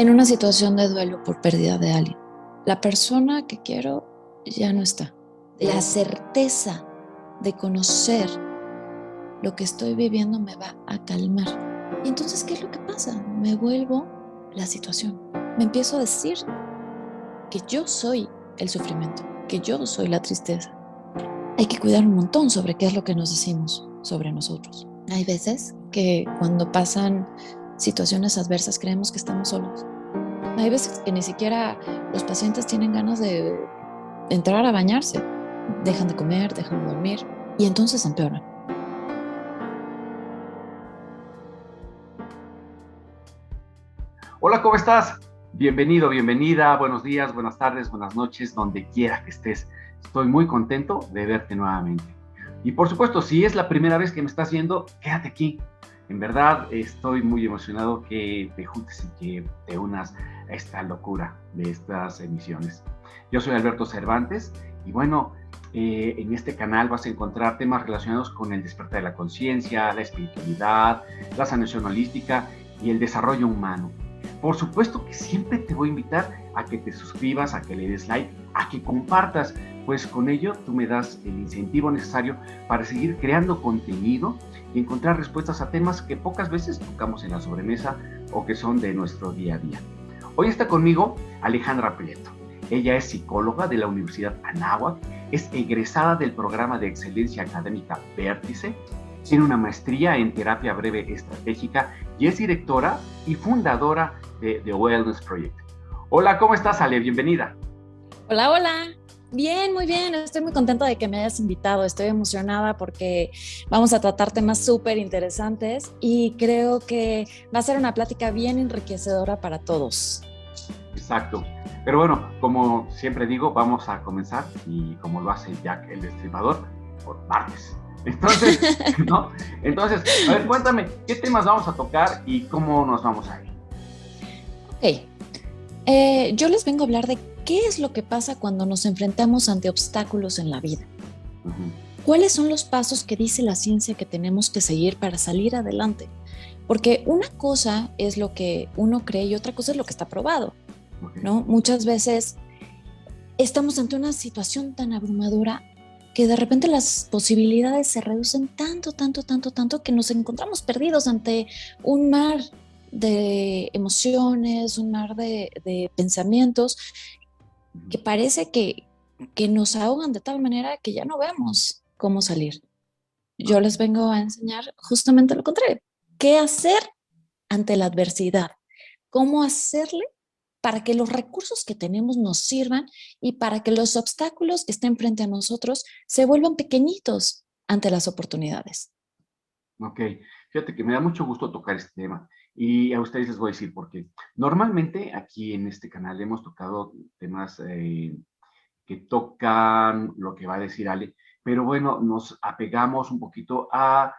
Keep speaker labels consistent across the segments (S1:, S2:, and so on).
S1: en una situación de duelo por pérdida de alguien. La persona que quiero ya no está. La certeza de conocer lo que estoy viviendo me va a calmar. Y entonces, ¿qué es lo que pasa? Me vuelvo la situación. Me empiezo a decir que yo soy el sufrimiento, que yo soy la tristeza. Hay que cuidar un montón sobre qué es lo que nos decimos sobre nosotros. Hay veces que cuando pasan situaciones adversas creemos que estamos solos. Hay veces que ni siquiera los pacientes tienen ganas de entrar a bañarse. Dejan de comer, dejan de dormir y entonces empeoran.
S2: Hola, ¿cómo estás? Bienvenido, bienvenida, buenos días, buenas tardes, buenas noches, donde quiera que estés. Estoy muy contento de verte nuevamente. Y por supuesto, si es la primera vez que me estás viendo, quédate aquí. En verdad, estoy muy emocionado que te juntes y que te unas a esta locura de estas emisiones. Yo soy Alberto Cervantes y bueno, en este canal vas a encontrar temas relacionados con el despertar de la conciencia, la espiritualidad, la sanación holística y el desarrollo humano. Por supuesto que siempre te voy a invitar a que te suscribas, a que le des like, a que compartas, pues con ello tú me das el incentivo necesario para seguir creando contenido y encontrar respuestas a temas que pocas veces tocamos en la sobremesa o que son de nuestro día a día. Hoy está conmigo Alejandra Prieto. Ella es psicóloga de la Universidad Anáhuac, es egresada del programa de excelencia académica Vértice, tiene una maestría en terapia breve estratégica y es directora y fundadora de The Wellness Project. Hola, ¿cómo estás, Ale? Bienvenida.
S1: Hola, hola. Bien, muy bien. Estoy muy contenta de que me hayas invitado. Estoy emocionada porque vamos a tratar temas súper interesantes y creo que va a ser una plática bien enriquecedora para todos.
S2: Exacto. Pero bueno, como siempre digo, vamos a comenzar y como lo hace Jack el Destripador, por partes. Entonces, ¿no? Entonces, a ver, cuéntame, ¿qué temas vamos a tocar y cómo nos vamos a ir?
S1: Ok, yo les vengo a hablar de qué es lo que pasa cuando nos enfrentamos ante obstáculos en la vida.
S2: Uh -huh.
S1: ¿Cuáles son los pasos que dice la ciencia que tenemos que seguir para salir adelante? Porque una cosa es lo que uno cree y otra cosa es lo que está probado,
S2: Okay.
S1: ¿no? Muchas veces estamos ante una situación tan abrumadora que de repente las posibilidades se reducen tanto, tanto, tanto, tanto que nos encontramos perdidos ante un mar de emociones, un mar de pensamientos
S2: Uh -huh.
S1: que parece que nos ahogan de tal manera que ya no vemos cómo salir. Yo
S2: Okay.
S1: les vengo a enseñar justamente lo contrario. ¿Qué hacer ante la adversidad? ¿Cómo hacerle para que los recursos que tenemos nos sirvan y para que los obstáculos que estén frente a nosotros se vuelvan pequeñitos ante las oportunidades?
S2: Ok, fíjate que me da mucho gusto tocar este tema y a ustedes les voy a decir por qué. Normalmente aquí en este canal hemos tocado temas que tocan lo que va a decir Ale, pero bueno, nos apegamos un poquito a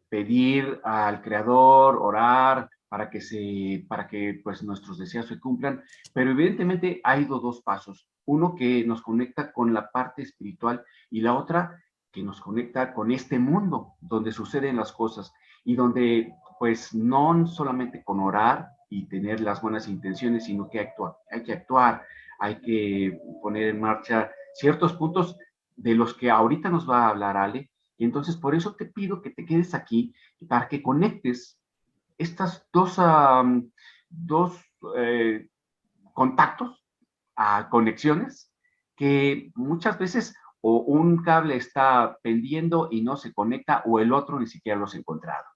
S2: pedir al creador, orar para que pues nuestros deseos se cumplan, pero evidentemente ha ido dos pasos, uno que nos conecta con la parte espiritual y la otra que nos conecta con este mundo donde suceden las cosas y donde pues no solamente con orar y tener las buenas intenciones, sino que actuar, hay que poner en marcha ciertos puntos de los que ahorita nos va a hablar Ale, y entonces por eso te pido que te quedes aquí para que conectes estas dos contactos a conexiones que muchas veces o un cable está pendiendo y no se conecta o el otro ni siquiera lo has encontrado.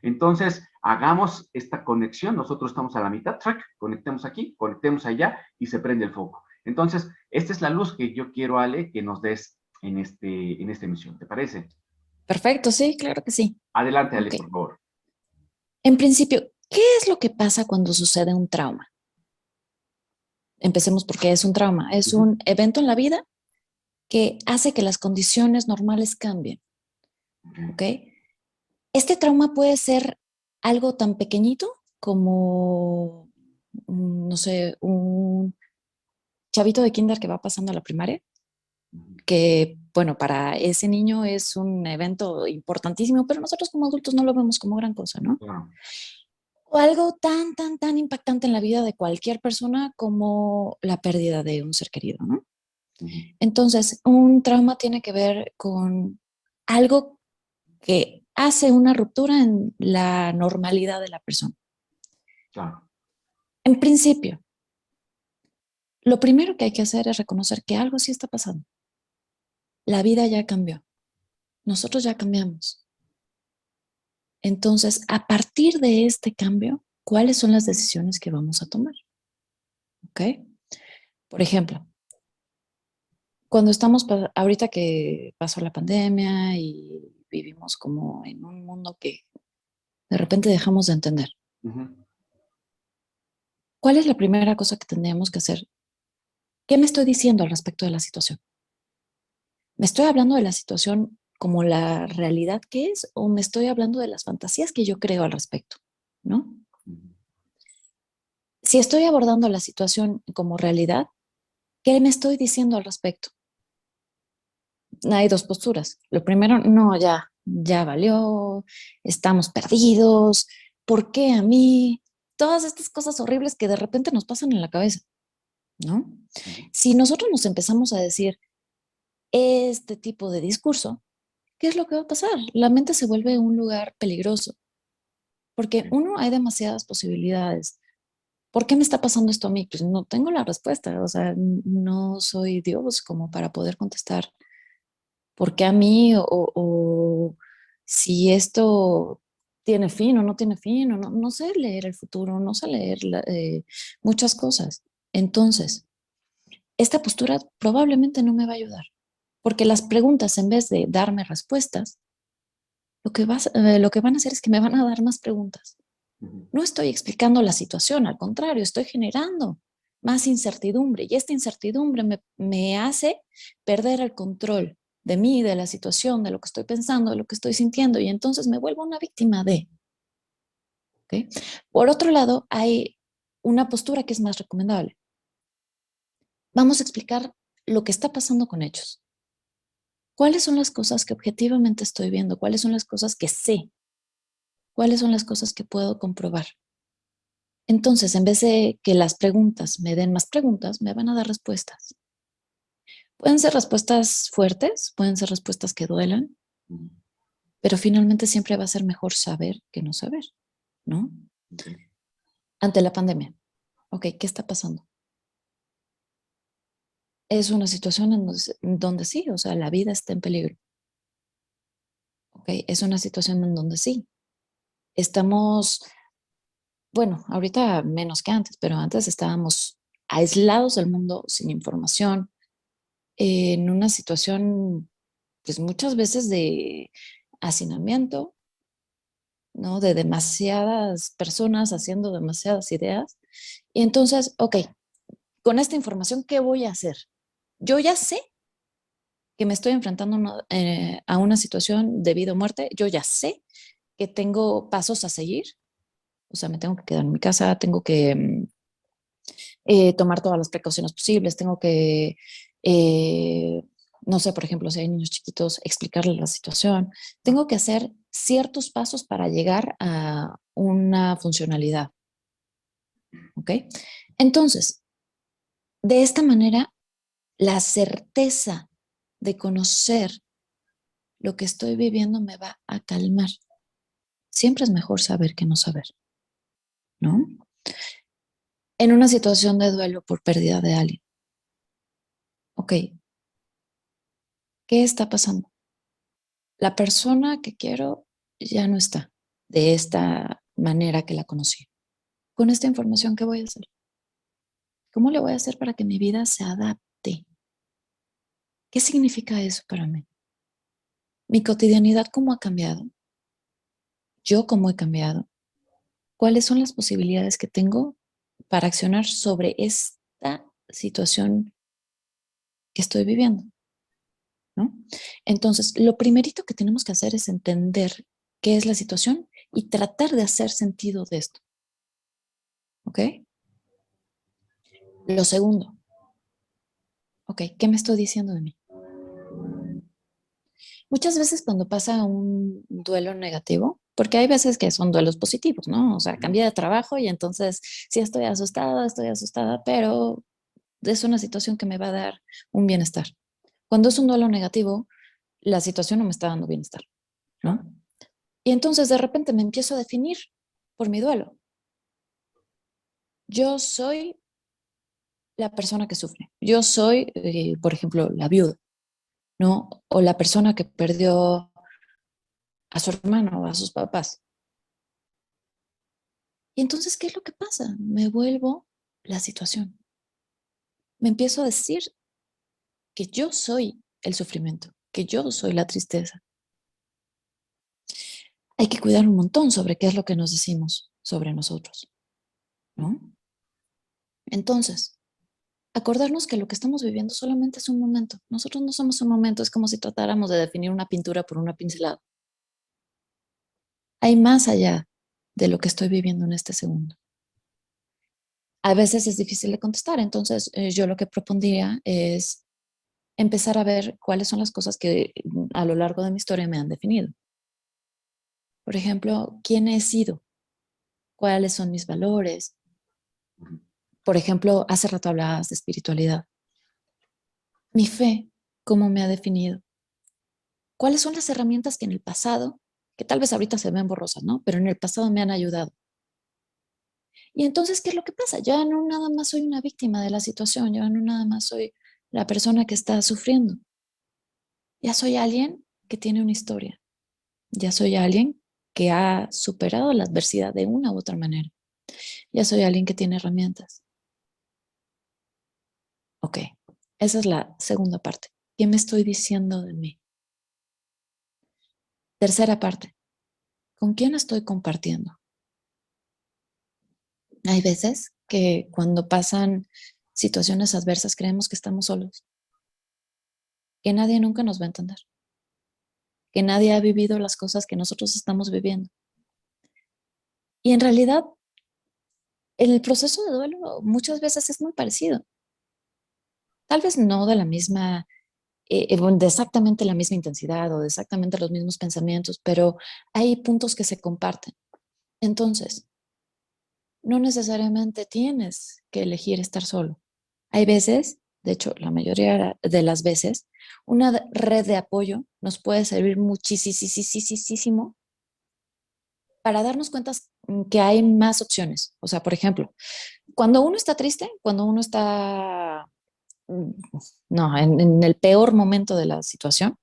S2: Entonces, hagamos esta conexión. Nosotros estamos a la mitad, track, conectemos aquí, conectemos allá y se prende el foco. Entonces, esta es la luz que yo quiero, Ale, que nos des en esta emisión. ¿Te parece?
S1: Perfecto, sí, claro que sí.
S2: Adelante, Ale,
S1: Ok.
S2: por favor.
S1: En principio, ¿qué es lo que pasa cuando sucede un trauma? Empecemos porque es un trauma.
S2: Uh
S1: Es
S2: -huh.
S1: un evento en la vida que hace que las condiciones normales cambien.
S2: Okay.
S1: ¿Ok? Este trauma puede ser algo tan pequeñito como, no sé, un chavito de kinder que va pasando a la primaria,
S2: Uh -huh.
S1: que, bueno, para ese niño es un evento importantísimo, pero nosotros como adultos no lo vemos como gran cosa, ¿no?
S2: Claro.
S1: O algo tan, tan, tan impactante en la vida de cualquier persona como la pérdida de un ser querido, ¿no?
S2: Ujú.
S1: Entonces, un trauma tiene que ver con algo que hace una ruptura en la normalidad de la persona.
S2: Claro.
S1: En principio, lo primero que hay que hacer es reconocer que algo sí está pasando. La vida ya cambió. Nosotros ya cambiamos. Entonces, a partir de este cambio, ¿cuáles son las decisiones que vamos a tomar? ¿Ok? Por ejemplo, cuando estamos, ahorita que pasó la pandemia y vivimos como en un mundo que de repente dejamos de entender,
S2: Ujú.
S1: ¿cuál es la primera cosa que tendríamos que hacer? ¿Qué me estoy diciendo al respecto de la situación? ¿Me estoy hablando de la situación como la realidad que es o me estoy hablando de las fantasías que yo creo al respecto? ¿No?
S2: Ujú.
S1: Si estoy abordando la situación como realidad, ¿qué me estoy diciendo al respecto? Hay dos posturas. Lo primero, no, ya valió, estamos perdidos, ¿por qué a mí? Todas estas cosas horribles que de repente nos pasan en la cabeza, ¿no?
S2: Ujú.
S1: Si nosotros nos empezamos a decir este tipo de discurso, ¿qué es lo que va a pasar? La mente se vuelve un lugar peligroso, porque
S2: Sí.
S1: uno, hay demasiadas posibilidades. ¿Por qué me está pasando esto a mí? Pues no tengo la respuesta, o sea, no soy Dios como para poder contestar por qué a mí o si esto tiene fin o no tiene fin, o no, no sé leer el futuro, no sé leer muchas cosas. Entonces, esta postura probablemente no me va a ayudar, porque las preguntas, en vez de darme respuestas, lo que van a hacer es que me van a dar más preguntas.
S2: Ujú.
S1: No estoy explicando la situación, al contrario, estoy generando más incertidumbre y esta incertidumbre me hace perder el control de mí, de la situación, de lo que estoy pensando, de lo que estoy sintiendo y entonces me vuelvo una víctima de. ¿Ok? Por otro lado, hay una postura que es más recomendable. Vamos a explicar lo que está pasando con hechos. ¿Cuáles son las cosas que objetivamente estoy viendo? ¿Cuáles son las cosas que sé? ¿Cuáles son las cosas que puedo comprobar? Entonces, en vez de que las preguntas me den más preguntas, me van a dar respuestas. Pueden ser respuestas fuertes, pueden ser respuestas que duelan,
S2: Ujú.
S1: pero finalmente siempre va a ser mejor saber que no saber, ¿no?
S2: Ok.
S1: Ante la pandemia, ok, ¿qué está pasando? Es una situación en donde sí, o sea, la vida está en peligro, ok, es una situación en donde sí. Estamos, bueno, ahorita menos que antes, pero antes estábamos aislados del mundo, sin información, en una situación pues muchas veces de hacinamiento, ¿no? De demasiadas personas haciendo demasiadas ideas. Y entonces, ok, con esta información, ¿qué voy a hacer? Yo ya sé que me estoy enfrentando a una situación de vida o muerte, yo ya sé que tengo pasos a seguir, o sea, me tengo que quedar en mi casa, tengo que tomar todas las precauciones posibles, tengo que, eh, no sé, por ejemplo, si hay niños chiquitos, explicarles la situación, tengo que hacer ciertos pasos para llegar a una funcionalidad, ¿ok? Entonces, de esta manera, la certeza de conocer lo que estoy viviendo me va a calmar. Siempre es mejor saber que no saber, ¿no? En una situación de duelo por pérdida de alguien, ok, ¿qué está pasando? La persona que quiero ya no está de esta manera que la conocí. Con esta información, ¿qué voy a hacer? ¿Cómo le voy a hacer para que mi vida se adapte? ¿Qué significa eso para mí? Mi cotidianidad, ¿cómo ha cambiado? Yo, ¿cómo he cambiado? ¿Cuáles son las posibilidades que tengo para accionar sobre esta situación que estoy viviendo? ¿No? Entonces, lo primerito que tenemos que hacer es entender qué es la situación y tratar de hacer sentido de esto. ¿Ok? Lo segundo, ok, ¿qué me estoy diciendo de mí? Muchas veces cuando pasa un duelo negativo, Porque hay veces que son duelos positivos, ¿no? O sea, cambié de trabajo y entonces sí estoy asustada, pero es una situación que me va a dar un bienestar. Cuando es un duelo negativo, la situación no me está dando bienestar, ¿no? Y entonces de repente me empiezo a definir por mi duelo. Yo soy la persona que sufre. Yo soy, por ejemplo, la viuda, ¿no? O la persona que perdió a su hermano o a sus papás. Y entonces, ¿qué es lo que pasa? Me vuelvo la situación. Me empiezo a decir que yo soy el sufrimiento, que yo soy la tristeza. Hay que cuidar un montón sobre qué es lo que nos decimos sobre nosotros, ¿no? Entonces, acordarnos que lo que estamos viviendo solamente es un momento. Nosotros no somos un momento, es como si tratáramos de definir una pintura por una pincelada. Hay más allá de lo que estoy viviendo en este segundo. A veces es difícil de contestar, entonces yo lo que propondría es empezar a ver cuáles son las cosas que a lo largo de mi historia me han definido. Por ejemplo, ¿quién he sido? ¿Cuáles son mis valores? Por ejemplo, hace rato hablabas de espiritualidad. Mi fe, ¿cómo me ha definido? ¿Cuáles son las herramientas que en el pasado, que tal vez ahorita se ven borrosas, ¿no? Pero en el pasado me han ayudado. Y entonces, ¿qué es lo que pasa? Ya no nada más soy una víctima de la situación, ya no nada más soy la persona que está sufriendo. Ya soy alguien que tiene una historia. Ya soy alguien que ha superado la adversidad de una u otra manera. Ya soy alguien que tiene herramientas. Ok, esa es la segunda parte. ¿Qué me estoy diciendo de mí? Tercera parte, ¿con quién estoy compartiendo? Hay veces que cuando pasan situaciones adversas creemos que estamos solos, que nadie nunca nos va a entender, que nadie ha vivido las cosas que nosotros estamos viviendo. Y en realidad, el proceso de duelo muchas veces es muy parecido. Tal vez no de la misma, bueno, de exactamente la misma intensidad o de exactamente los mismos pensamientos, pero hay puntos que se comparten. Entonces, no necesariamente tienes que elegir estar solo. Hay veces, de hecho, la mayoría de las veces, una red de apoyo nos puede servir muchísimo para darnos cuenta que hay más opciones. O sea, por ejemplo, cuando uno está triste, cuando uno está, mm, no, en el peor momento de la situación,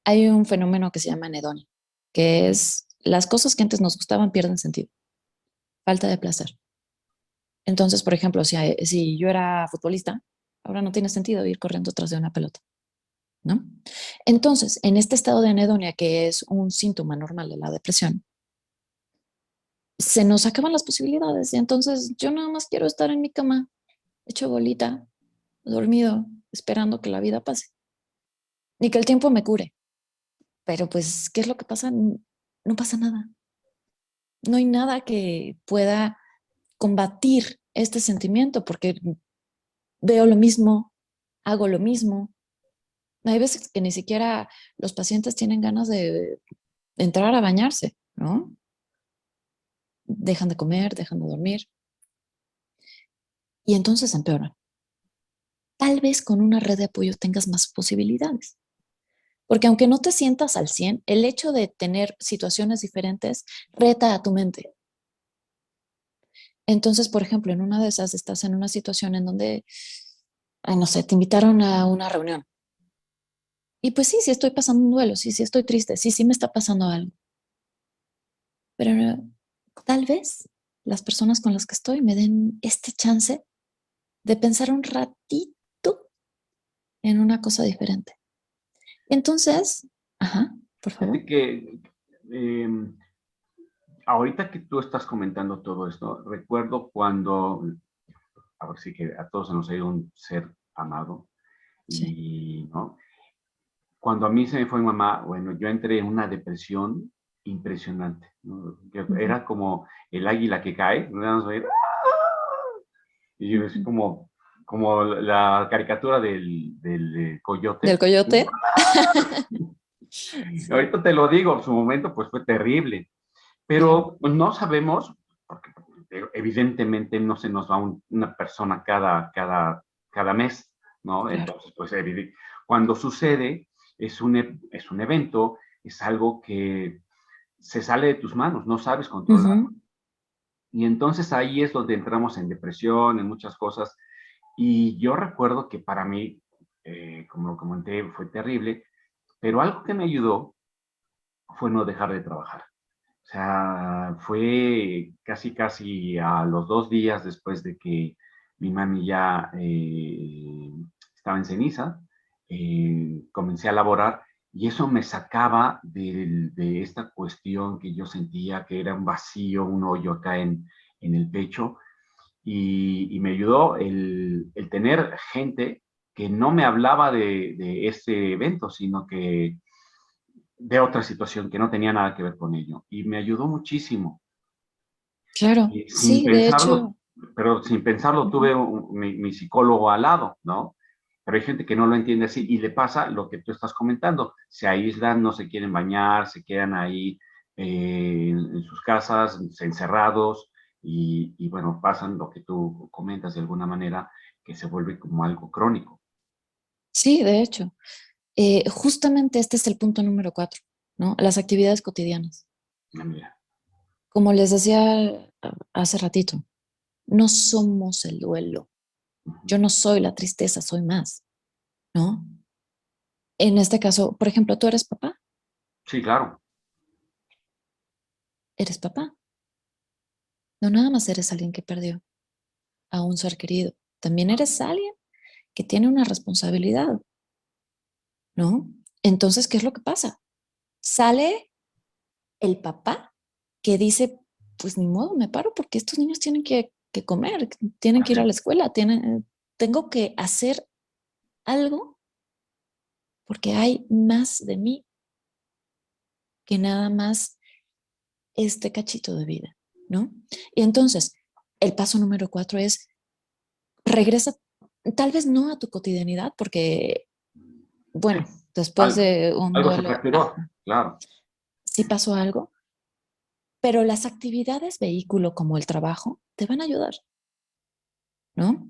S1: hay un fenómeno que se llama anedonia, que es las cosas que antes nos gustaban pierden sentido, falta de placer. Entonces, por ejemplo, si yo era futbolista, ahora no tiene sentido ir corriendo tras de una pelota, ¿no? Entonces, en este estado de anedonia, que es un síntoma normal de la depresión, se nos acaban las posibilidades y entonces yo nada más quiero estar en mi cama, hecho bolita, dormido, esperando que la vida pase y que el tiempo me cure. Pero pues, ¿qué es lo que pasa? No pasa nada. No hay nada que pueda combatir este sentimiento porque veo lo mismo, hago lo mismo. Hay veces que ni siquiera los pacientes tienen ganas de entrar a bañarse, ¿no? Dejan de comer, dejan de dormir y entonces empeoran. Tal vez con una red de apoyo tengas más posibilidades, porque aunque no te sientas al 100, el hecho de tener situaciones diferentes reta a tu mente. Entonces, por ejemplo, en una de esas estás en una situación en donde, ay, no sé, te invitaron a una reunión. Y pues sí, sí estoy pasando un duelo, sí, sí estoy triste, sí, sí me está pasando algo. Pero tal vez las personas con las que estoy me den este chance de pensar un ratito en una cosa diferente. Entonces, ajá, por favor.
S2: Fíjate que eh, ahorita que tú estás comentando todo esto, recuerdo cuando, ahora sí que a todos se nos ha ido un ser amado,
S1: Sí.
S2: y ¿no? Cuando a mí se me fue mi mamá, bueno, yo entré en una depresión impresionante, ¿no? Que
S1: Ujú,
S2: era como el águila que cae, ¿no? Y yo es
S1: ujú.
S2: como la caricatura del coyote.
S1: ¿Del coyote? Sí,
S2: Ahorita te lo digo, en su momento pues fue terrible,
S1: claro.
S2: pero no sabemos, porque evidentemente no se nos va una persona cada mes, ¿no?
S1: Claro.
S2: Entonces, pues cuando sucede, es un evento, es algo que se sale de tus manos, no sabes controlar.
S1: Ujú.
S2: Y entonces ahí es donde entramos en depresión, en muchas cosas. Y yo recuerdo que para mí, como lo comenté, fue terrible, pero algo que me ayudó fue no dejar de trabajar. O sea, fue casi a los 2 días después de que mi mami ya estaba en ceniza, comencé a laborar y eso me sacaba de esta cuestión que yo sentía que era un vacío, un hoyo acá en el pecho y me ayudó el tener gente que no me hablaba de este evento, sino que de otra situación que no tenía nada que ver con ello. Y me ayudó muchísimo.
S1: Claro,
S2: Y sin
S1: sí, de
S2: pensarlo,
S1: hecho,
S2: pero sin pensarlo
S1: ujú.
S2: tuve mi psicólogo al lado, ¿no? Pero hay gente que no lo entiende así y le pasa lo que tú estás comentando. Se aíslan, no se quieren bañar, se quedan ahí en sus casas, encerrados y bueno, pasan lo que tú comentas de alguna manera, que se vuelve como algo crónico.
S1: Sí, de hecho, justamente este es el punto número 4, ¿no? Las actividades cotidianas.
S2: Ah, mira.
S1: Como les decía hace ratito, no somos el duelo.
S2: Ujú.
S1: Yo no soy la tristeza, soy más, ¿no? En este caso, por ejemplo, tú eres papá,
S2: Sí, claro.
S1: eres papá. No nada más eres alguien que perdió a un ser querido, también eres alguien que tiene una responsabilidad, ¿no? Entonces, ¿qué es lo que pasa? Sale el papá que dice, pues ni modo, me paro porque estos niños tienen que comer, tienen que
S2: Así
S1: ir a la
S2: es.
S1: escuela, tengo que hacer algo porque hay más de mí que nada más este cachito de vida, ¿no? Y entonces, el paso número 4 es regresa, tal vez no a tu cotidianidad, porque,
S2: Sí.
S1: bueno, después
S2: Al-
S1: de un
S2: Algo se
S1: duelo,
S2: fracturó, claro.
S1: sí pasó algo, pero las actividades vehículo como el trabajo te van a ayudar, ¿no?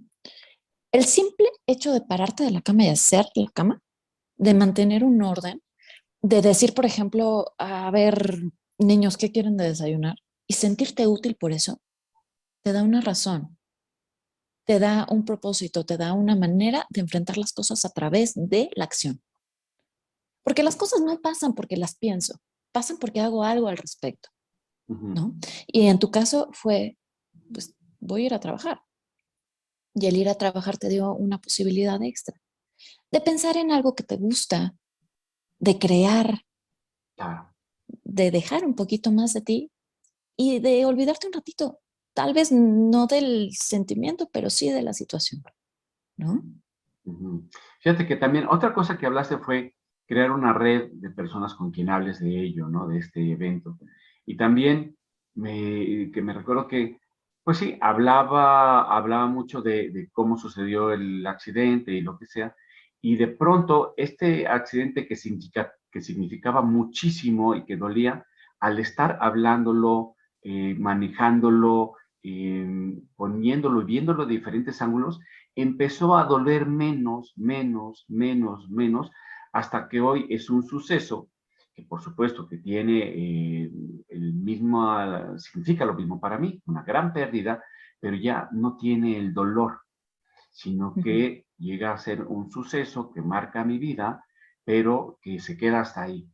S1: El simple hecho de pararte de la cama y hacer la cama, de mantener un orden, de decir, por ejemplo, a ver, niños, ¿qué quieren de desayunar? Y sentirte útil por eso, te da una razón, te da un propósito, te da una manera de enfrentar las cosas a través de la acción. Porque las cosas no pasan porque las pienso, pasan porque hago algo al respecto,
S2: Ujú.
S1: ¿no? Y en tu caso fue, pues voy a ir a trabajar. Y el ir a trabajar te dio una posibilidad extra de pensar en algo que te gusta, de crear,
S2: Claro.
S1: de dejar un poquito más de ti y de olvidarte un ratito, tal vez no del sentimiento, pero sí de la situación, ¿no?
S2: Ujú. Fíjate que también otra cosa que hablaste fue crear una red de personas con quien hables de ello, ¿no? De este evento. Y también que me recuerdo que, pues sí, hablaba mucho de cómo sucedió el accidente y lo que sea. Y de pronto, este accidente que significaba muchísimo y que dolía, al estar hablándolo, manejándolo, poniéndolo y viéndolo de diferentes ángulos, empezó a doler menos, hasta que hoy es un suceso que por supuesto que tiene el mismo, significa lo mismo para mí, una gran pérdida, pero ya no tiene el dolor, sino
S1: Ujú.
S2: que llega a ser un suceso que marca mi vida, pero que se queda hasta ahí.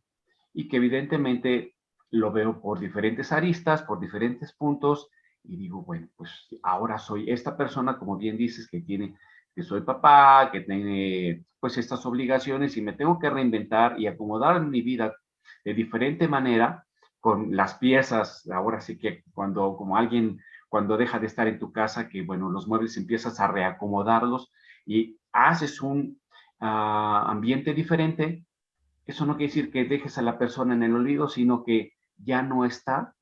S2: Y que evidentemente lo veo por diferentes aristas, por diferentes puntos, y digo, bueno, pues ahora soy esta persona, como bien dices, que soy papá, que tiene pues estas obligaciones y me tengo que reinventar y acomodar mi vida de diferente manera con las piezas. Ahora sí que como alguien, cuando deja de estar en tu casa, que bueno, los muebles empiezas a reacomodarlos y haces un ambiente diferente, eso no quiere decir que dejes a la persona en el olvido, sino que ya no está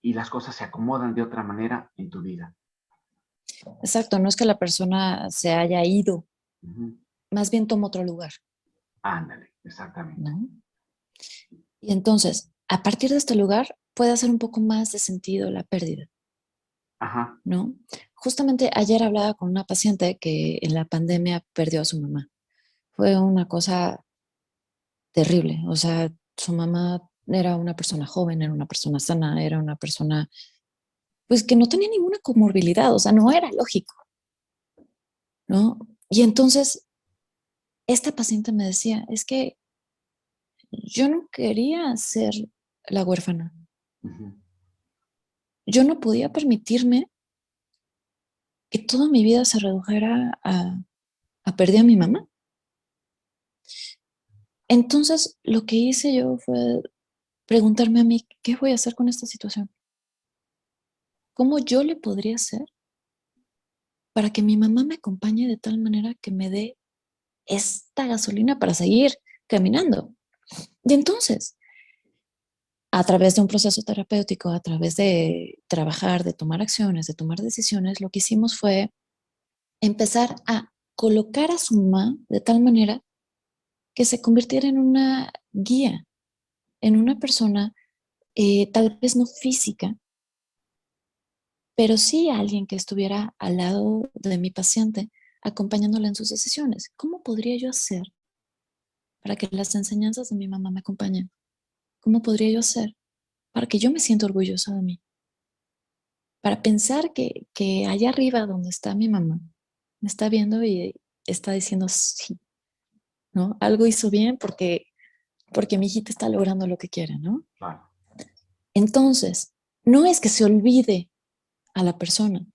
S2: y las cosas se acomodan de otra manera en tu vida.
S1: Exacto, no es que la persona se haya ido,
S2: Ujú.
S1: más bien toma otro lugar,
S2: Ándale, exactamente.
S1: ¿no? Y entonces, a partir de este lugar, puede hacer un poco más de sentido la pérdida,
S2: Ajá.
S1: ¿no? Justamente ayer hablaba con una paciente que en la pandemia perdió a su mamá. Fue una cosa terrible. O sea, su mamá era una persona joven, era una persona sana, era una persona, pues que no tenía ninguna comorbilidad, o sea, no era lógico, ¿no? Y entonces, esta paciente me decía, es que yo no quería ser la huérfana.
S2: Ujú.
S1: Yo no podía permitirme que toda mi vida se redujera a perder a mi mamá. Entonces, lo que hice yo fue preguntarme a mí, ¿qué voy a hacer con esta situación? ¿Cómo yo le podría hacer para que mi mamá me acompañe de tal manera que me dé esta gasolina para seguir caminando? Y entonces, a través de un proceso terapéutico, a través de trabajar, de tomar acciones, de tomar decisiones, lo que hicimos fue empezar a colocar a su mamá de tal manera que se convirtiera en una guía, en una persona tal vez no física, pero sí alguien que estuviera al lado de mi paciente, acompañándola en sus decisiones. ¿Cómo podría yo hacer para que las enseñanzas de mi mamá me acompañen? ¿Cómo podría yo hacer para que yo me sienta orgullosa de mí? Para pensar que allá arriba donde está mi mamá, me está viendo y está diciendo sí, ¿no? Algo hizo bien porque mi hijita está logrando lo que quiere, ¿no?
S2: Claro.
S1: Entonces, no es que se olvide a la persona,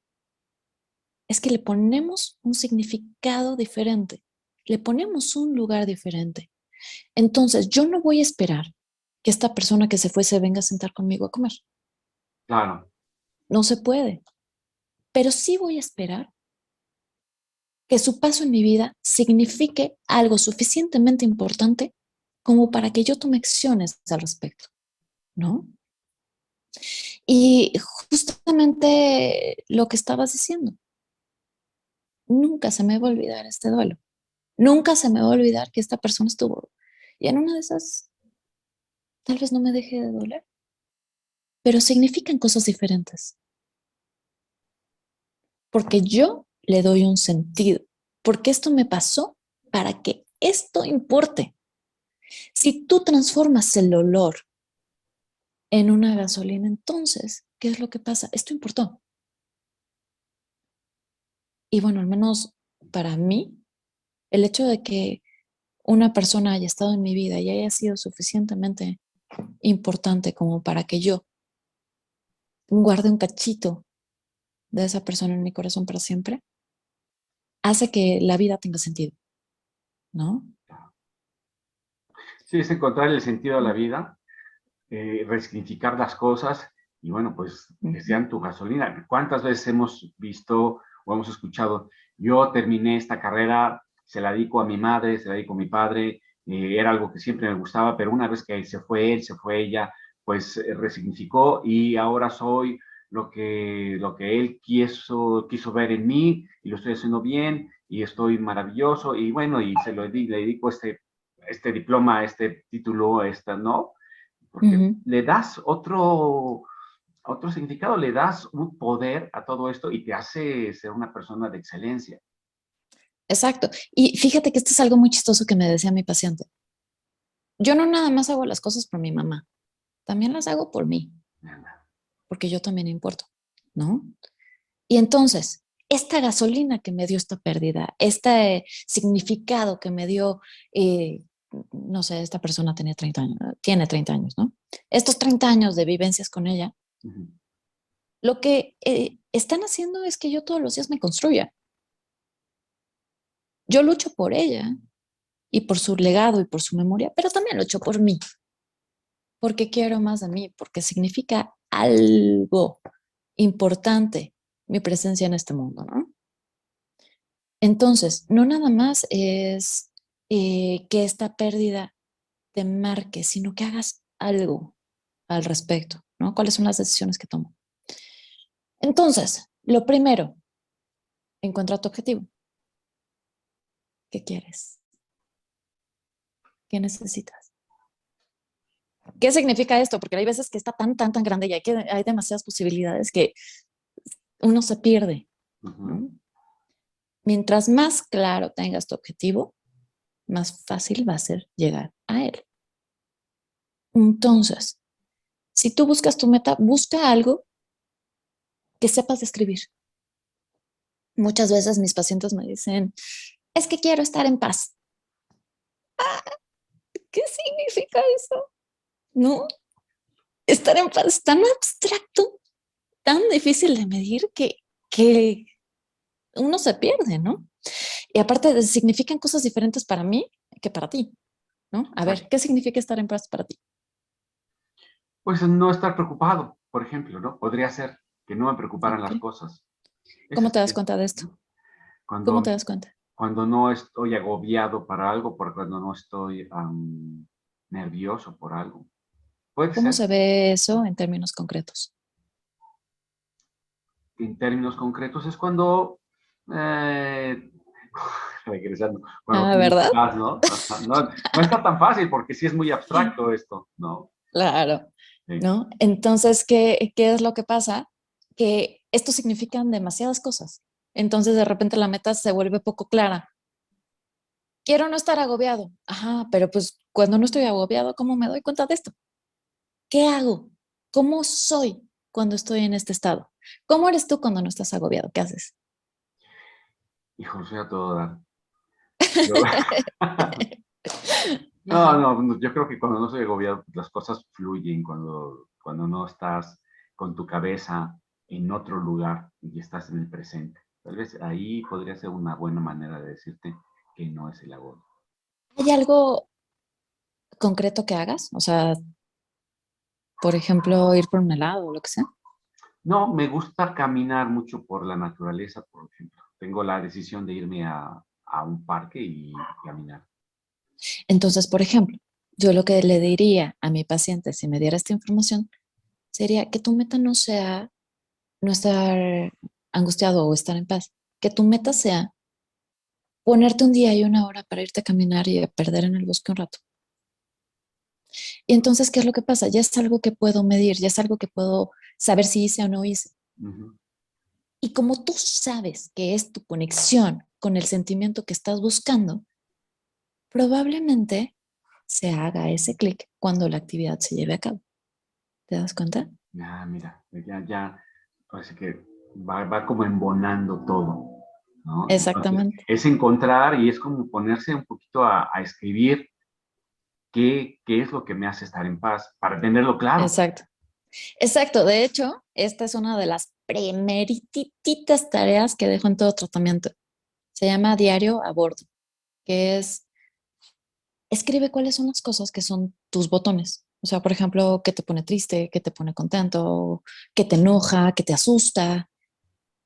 S1: es que le ponemos un significado diferente, le ponemos un lugar diferente. Entonces, yo no voy a esperar que esta persona que se fue se venga a sentar conmigo a comer.
S2: Claro.
S1: No se puede. Pero sí voy a esperar que su paso en mi vida signifique algo suficientemente importante como para que yo tome acciones al respecto, ¿no? Y justamente lo que estabas diciendo, nunca se me va a olvidar este duelo. Nunca se me va a olvidar que esta persona estuvo. Y en una de esas, tal vez no me deje de doler, pero significan cosas diferentes. Porque yo le doy un sentido. Porque esto me pasó para que esto importe. Si tú transformas el olor en una gasolina, entonces, ¿qué es lo que pasa? Esto importó. Y bueno, al menos para mí, el hecho de que una persona haya estado en mi vida y haya sido suficientemente importante como para que yo guarde un cachito de esa persona en mi corazón para siempre, hace que la vida tenga sentido, ¿no?
S2: Sí, es encontrar el sentido de la vida, resignificar las cosas y bueno, pues que
S1: Ujú.
S2: sean tu gasolina. ¿Cuántas veces hemos visto o hemos escuchado, yo terminé esta carrera, se la dedico a mi madre, se la dedico a mi padre, era algo que siempre me gustaba, pero una vez que se fue él, se fue ella, pues resignificó y ahora soy lo que él quiso ver en mí y lo estoy haciendo bien y estoy maravilloso y bueno, y le dedico este diploma, este título, ¿no? Porque
S1: Ujú.
S2: le das otro significado, le das un poder a todo esto y te hace ser una persona de excelencia.
S1: Exacto. Y fíjate que esto es algo muy chistoso que me decía mi paciente. Yo no nada más hago las cosas por mi mamá, también las hago por mí, porque yo también importo, ¿no? Y entonces, esta gasolina que me dio esta pérdida, este significado que me dio, eh, no sé, esta persona tenía 30 años, tiene 30 años, ¿no? Estos 30 años de vivencias con ella,
S2: Ujú.
S1: lo que están haciendo es que yo todos los días me construya. Yo lucho por ella y por su legado y por su memoria, pero también lucho por mí, porque quiero más de mí, porque significa algo importante mi presencia en este mundo, ¿no? Entonces, no nada más es que esta pérdida te marque, sino que hagas algo al respecto, ¿no? ¿Cuáles son las decisiones que tomo? Entonces, lo primero, encuentra tu objetivo. ¿Qué quieres? ¿Qué necesitas? ¿Qué significa esto? Porque hay veces que está tan, tan, tan grande y hay demasiadas posibilidades que uno se pierde, ¿no? Mientras más claro tengas tu objetivo, más fácil va a ser llegar a él. Entonces, si tú buscas tu meta, busca algo que sepas describir. Muchas veces mis pacientes me dicen, es que quiero estar en paz. ¿Qué significa eso? ¿No? Estar en paz es tan abstracto, tan difícil de medir que uno se pierde, ¿no? Y aparte significan cosas diferentes para mí que para ti, ¿no? A ver, ¿qué significa estar en paz para ti?
S2: Pues no estar preocupado, por ejemplo, ¿no? Podría ser que no me preocuparan las
S1: Okay.
S2: cosas. Ese
S1: ¿Cómo te das
S2: sería,
S1: cuenta de esto?
S2: ¿no?
S1: ¿Cómo te
S2: Cuando,
S1: das cuenta?
S2: cuando no estoy agobiado para algo, por cuando no estoy nervioso por algo. Puede
S1: ¿Cómo
S2: ser.
S1: se ve eso en términos concretos?
S2: En términos concretos es cuando, eh, regresando, cuando
S1: Ah,
S2: tienes
S1: ¿verdad?
S2: paz, ¿no? Ajá, no, no está tan fácil porque sí es muy abstracto esto, ¿no?
S1: Claro,
S2: Sí.
S1: ¿no? Entonces, ¿qué es lo que pasa? Que esto significan demasiadas cosas. Entonces, de repente la meta se vuelve poco clara. Quiero no estar agobiado. Ajá, pero pues cuando no estoy agobiado, ¿cómo me doy cuenta de esto? ¿Qué hago? ¿Cómo soy cuando estoy en este estado? ¿Cómo eres tú cuando no estás agobiado? ¿Qué haces?
S2: Hijo, soy a todo dar. Yo- no,
S1: Ajá,
S2: no, yo creo que cuando no estoy agobiado, las cosas fluyen, cuando no estás con tu cabeza en otro lugar y estás en el presente. Tal vez ahí podría ser una buena manera de decirte que no es el agobio.
S1: ¿hay algo concreto que hagas? O sea, por ejemplo, ir por un helado o lo que sea.
S2: No, me gusta caminar mucho por la naturaleza, por ejemplo. Tengo la decisión de irme a un parque y caminar.
S1: Entonces, por ejemplo, yo lo que le diría a mi paciente si me diera esta información sería que tu meta no sea no estar angustiado o estar en paz, que tu meta sea ponerte un día y una hora para irte a caminar y a perder en el bosque un rato. Y entonces, ¿qué es lo que pasa? Ya es algo que puedo medir, ya es algo que puedo saber si hice o no hice.
S2: Ujú.
S1: Y como tú sabes que es tu conexión con el sentimiento que estás buscando, probablemente se haga ese clic cuando la actividad se lleve a cabo. ¿Te das cuenta?
S2: Ya, mira, ya, parece que va como embonando todo, ¿no? Entonces,
S1: Exactamente.
S2: es encontrar y es como ponerse un poquito a escribir qué es lo que me hace estar en paz, para tenerlo claro.
S1: Exacto. Exacto. De hecho, esta es una de las primerititas tareas que dejo en todo tratamiento. Se llama diario a bordo, que es escribe cuáles son las cosas que son tus botones. O sea, por ejemplo, qué te pone triste, qué te pone contento, qué te enoja, qué te asusta.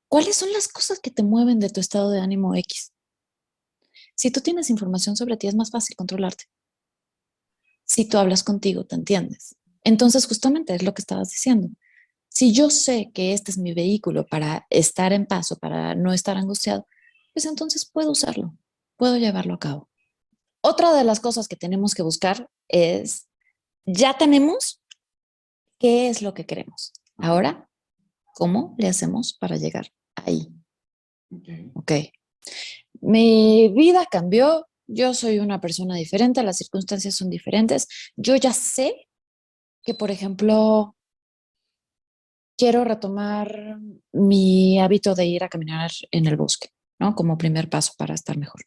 S1: ¿Cuáles son las cosas que te mueven de tu estado de ánimo X? Si tú tienes información sobre ti, es más fácil controlarte. Si tú hablas contigo, te entiendes. Entonces, justamente es lo que estabas diciendo. Si yo sé que este es mi vehículo para estar en paz o para no estar angustiado, pues entonces puedo usarlo, puedo llevarlo a cabo. Otra de las cosas que tenemos que buscar es, ya tenemos qué es lo que queremos.
S2: Ujú.
S1: Ahora, ¿cómo le hacemos para llegar ahí?
S2: Ok.
S1: Ok. Mi vida cambió, yo soy una persona diferente, las circunstancias son diferentes. Yo ya sé que, por ejemplo, quiero retomar mi hábito de ir a caminar en el bosque, ¿no? Como primer paso para estar mejor.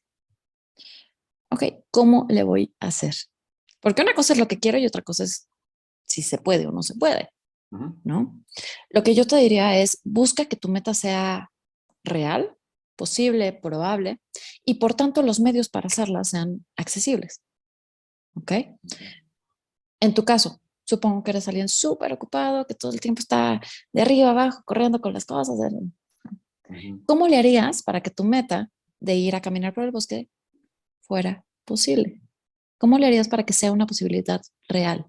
S1: Ok, ¿cómo le voy a hacer? Porque una cosa es lo que quiero y otra cosa es si se puede o no se puede,
S2: Ujú.
S1: ¿no? Lo que yo te diría es, busca que tu meta sea real, posible, probable, y por tanto los medios para hacerla sean accesibles, ¿ok?
S2: Ok.
S1: En tu caso, supongo que eres alguien súper ocupado, que todo el tiempo está de arriba abajo, corriendo con las cosas.
S2: Ujú.
S1: ¿Cómo le harías para que tu meta de ir a caminar por el bosque fuera posible? ¿Cómo le harías para que sea una posibilidad real?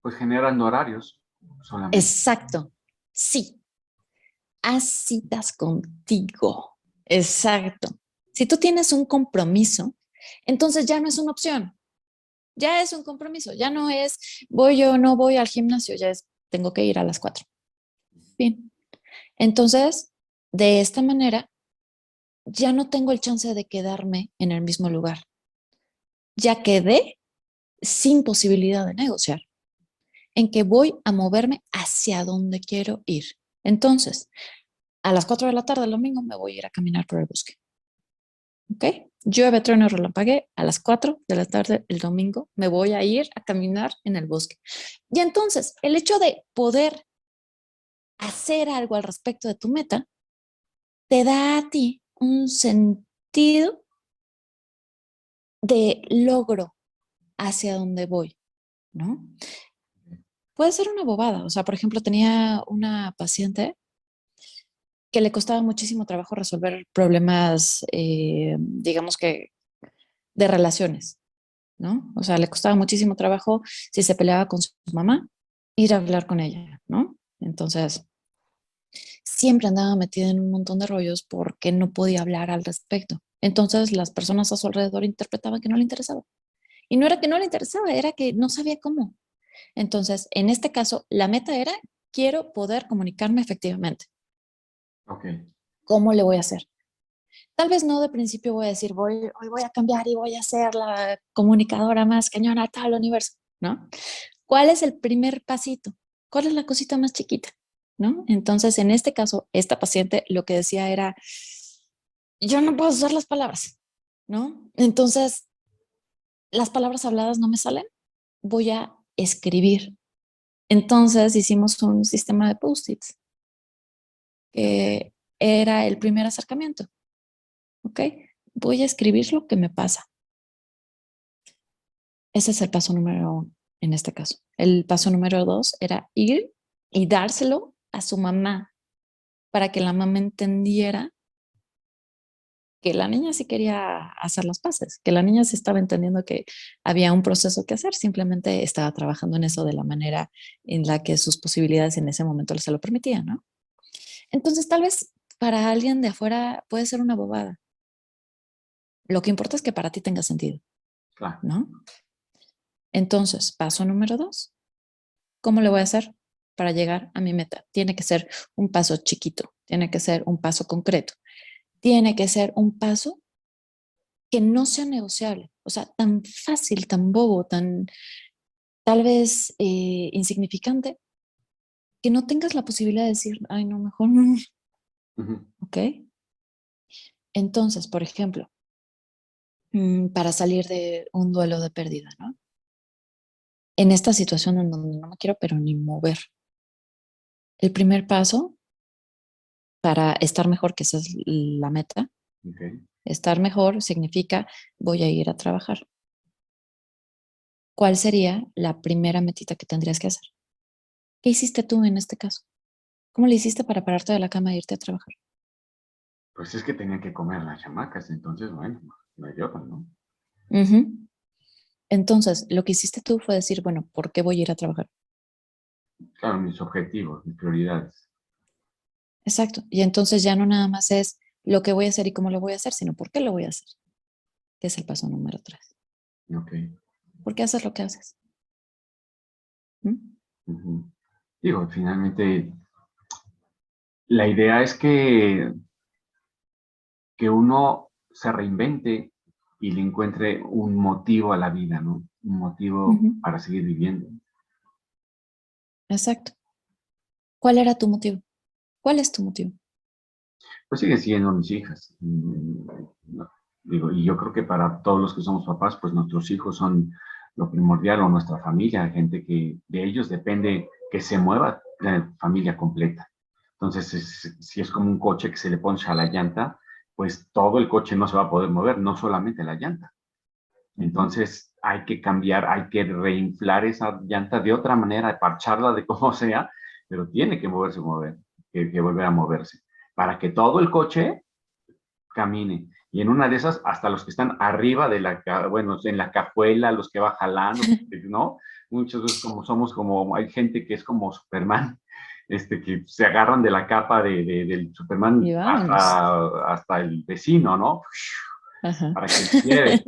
S2: Pues generando horarios solamente.
S1: Exacto. Sí, haz citas contigo. Exacto. Si tú tienes un compromiso, entonces ya no es una opción. Ya es un compromiso, ya no es voy o no voy al gimnasio, ya es tengo que ir a las 4. Bien. Entonces, de esta manera, ya no tengo el chance de quedarme en el mismo lugar. Ya quedé sin posibilidad de negociar, en que voy a moverme hacia donde quiero ir. Entonces, a las 4 de la tarde el domingo me voy a ir a caminar por el bosque. ¿Ok? Llueve, trueno, relampaguee, a las 4 de la tarde el domingo me voy a ir a caminar en el bosque. Y entonces, el hecho de poder hacer algo al respecto de tu meta te da a ti un sentido de logro hacia donde voy, ¿no? Puede ser una bobada. O sea, por ejemplo, tenía una paciente que le costaba muchísimo trabajo resolver problemas, digamos que, de relaciones, ¿no? O sea, le costaba muchísimo trabajo si se peleaba con su mamá, ir a hablar con ella, ¿no? Entonces, siempre andaba metida en un montón de rollos porque no podía hablar al respecto. Entonces, las personas a su alrededor interpretaban que no le interesaba. Y no era que no le interesaba, era que no sabía cómo. Entonces, en este caso, la meta era, quiero poder comunicarme efectivamente.
S2: Ok.
S1: ¿Cómo le voy a hacer? Tal vez no de principio voy a decir, hoy voy a cambiar y voy a ser la comunicadora más cañona de todo el universo, ¿no? ¿Cuál es el primer pasito? ¿Cuál es la cosita más chiquita? ¿No? Entonces, en este caso, esta paciente lo que decía era, yo no puedo usar las palabras, ¿no? Entonces, las palabras habladas no me salen, voy a escribir. Entonces, hicimos un sistema de post-its, que era el primer acercamiento, ¿ok? Voy a escribir lo que me pasa. Ese es el paso número 1 en este caso. El paso número 2 era ir y dárselo a su mamá para que la mamá entendiera que la niña sí quería hacer las paces, que la niña sí estaba entendiendo que había un proceso que hacer, simplemente estaba trabajando en eso de la manera en la que sus posibilidades en ese momento se lo permitían, ¿no? Entonces, tal vez para alguien de afuera puede ser una bobada. Lo que importa es que para ti tenga sentido,
S2: Claro.
S1: ¿no? Entonces, paso número 2, ¿cómo le voy a hacer para llegar a mi meta? Tiene que ser un paso chiquito, tiene que ser un paso concreto, tiene que ser un paso que no sea negociable, o sea, tan fácil, tan bobo, tan tal vez insignificante, que no tengas la posibilidad de decir, ay, no, mejor no,
S2: Ujú.
S1: ¿ok? Entonces, por ejemplo, para salir de un duelo de pérdida, ¿no? En esta situación en donde no me quiero, pero ni mover. El primer paso para estar mejor, que esa es la meta,
S2: Ok.
S1: estar mejor significa voy a ir a trabajar. ¿Cuál sería la primera metita que tendrías que hacer? ¿Qué hiciste tú en este caso? ¿Cómo le hiciste para pararte de la cama e irte a trabajar?
S2: Pues es que tenían que comer las chamacas, entonces, bueno, no hay de otra, ¿no?
S1: Ujú. Entonces, lo que hiciste tú fue decir, bueno, ¿por qué voy a ir a trabajar?
S2: Claro, mis objetivos, mis prioridades.
S1: Exacto. Y entonces ya no nada más es lo que voy a hacer y cómo lo voy a hacer, sino por qué lo voy a hacer, que es el paso número 3.
S2: Ok.
S1: ¿Por qué haces lo que haces? ¿Mm?
S2: Ujú. Digo, finalmente, la idea es que uno se reinvente y le encuentre un motivo a la vida, ¿no? Un motivo
S1: Ujú.
S2: para seguir viviendo.
S1: Exacto. ¿Cuál era tu motivo? ¿Cuál es tu motivo?
S2: Pues siguen siendo mis hijas. No, digo, y yo creo que para todos los que somos papás, pues nuestros hijos son lo primordial o nuestra familia, gente que de ellos depende que se mueva la familia completa. Entonces, si es como un coche que se le poncha a la llanta, pues todo el coche no se va a poder mover, no solamente la llanta.
S1: Ujú.
S2: Entonces hay que cambiar, hay que reinflar esa llanta de otra manera, parcharla de como sea, pero tiene que moverse, que volver a moverse, para que todo el coche camine. Y en una de esas, hasta los que están arriba de bueno, en la cajuela, los que va jalando, ¿no? Muchas veces como somos como, hay gente que es como Superman, que se agarran de la capa del Superman
S1: Y vámonos.
S2: hasta el vecino, ¿no?
S1: Ajá.
S2: Para que les lleve.